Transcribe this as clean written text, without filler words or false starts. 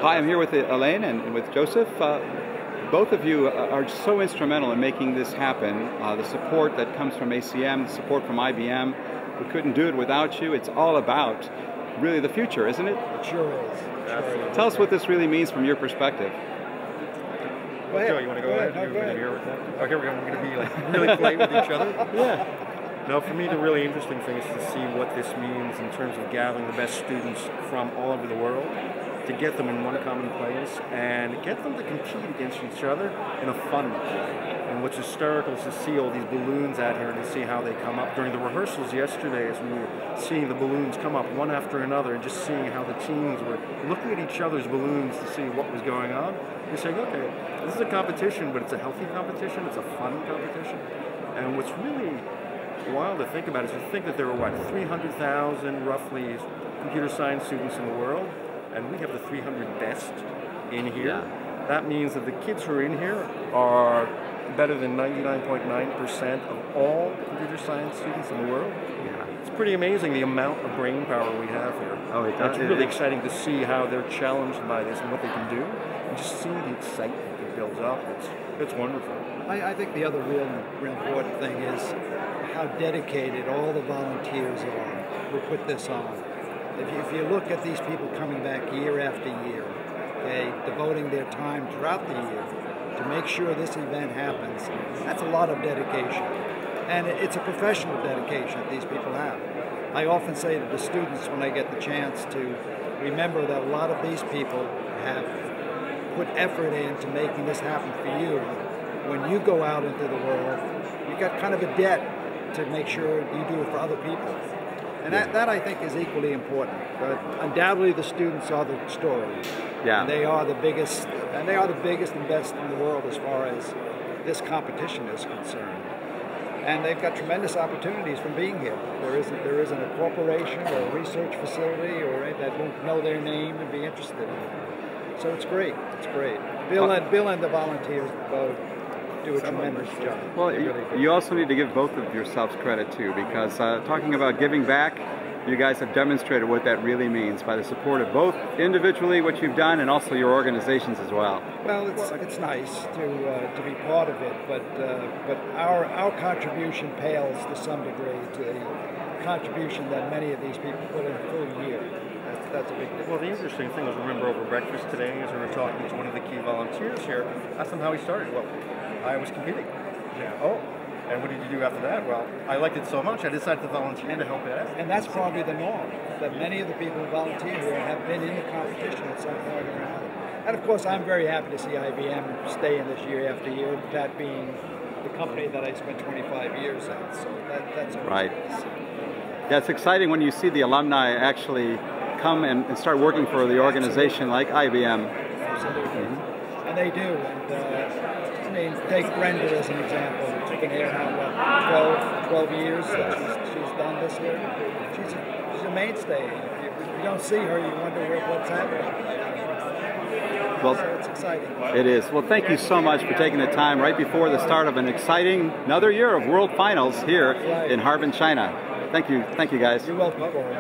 Hi, I'm here with Alain and with Joseph. Both of you are so instrumental in making this happen. The support that comes from ACM, the support from IBM, we couldn't do it without you. It's all about really the future, isn't it? It sure is. Absolutely. Tell us what this really means from your perspective. Go ahead. Joe, you want to go ahead? No, go ahead. Okay, we're going to be like really polite with each other. Yeah. No, for me, the really interesting thing is to see what this means in terms of gathering the best students from all over the world, to get them in one common place and get them to compete against each other in a fun way. And what's hysterical is to see all these balloons out here and to see how they come up. During the rehearsals yesterday, as we were seeing the balloons come up one after another and just seeing how the teams were looking at each other's balloons to see what was going on, we're saying, okay, this is a competition, but it's a healthy competition, it's a fun competition. And what's really wild to think about is to think that there were, 300,000 roughly computer science students in the world, and we have the 300 best in here. Yeah. That means that the kids who are in here are better than 99.9% of all computer science students in the world. Yeah. It's pretty amazing the amount of brain power we have here. Oh, it does. It's really exciting to see how they're challenged by this and what they can do, and just seeing the excitement that builds up. It's wonderful. I think the other real important thing is how dedicated all the volunteers are who put this on. If you look at these people coming back year after year, okay, devoting their time throughout the year to make sure this event happens, that's a lot of dedication. And it's a professional dedication that these people have. I often say to the students when I get the chance to remember that a lot of these people have put effort into making this happen for you. When you go out into the world, you've got kind of a debt to make sure you do it for other people. And that I think is equally important. But undoubtedly the students are the story. Yeah. And they are the biggest and best in the world as far as this competition is concerned. And they've got tremendous opportunities from being here. There isn't a corporation or a research facility or that won't know their name and be interested in it. So it's great. It's great. Bill and the volunteers both do a tremendous job. Well, you also need to give both of yourselves credit too, because talking about giving back, you guys have demonstrated what that really means by the support of both individually what you've done and also your organizations as well. Well, it's nice to be part of it, but our contribution pales to some degree to the contribution that many of these people put in a full year. That's a big difference. Well, the interesting thing was, remember over breakfast today, as we were talking to one of the key volunteers here, asked him how he started. Well, I was competing. Yeah. Oh, and what did you do after that? Well, I liked it so much, I decided to volunteer to help it out. And that's probably the norm, that many of the people who volunteer here have been in the competition at some point or another. And of course, I'm very happy to see IBM stay in this year after year, that being the company that I spent 25 years at. So that's right. Yeah, it's exciting when you see the alumni actually come and start working for the organization like IBM. Absolutely. And they do. And I mean, take Brenda as an example. She's been here now, 12 years she's done this here. She's a mainstay. If you don't see her, you wonder what's happening. Well, so it's exciting. It is. Well, thank you so much for taking the time right before the start of an exciting another year of World Finals here in Harbin, China. Thank you, guys. You're welcome, Corey.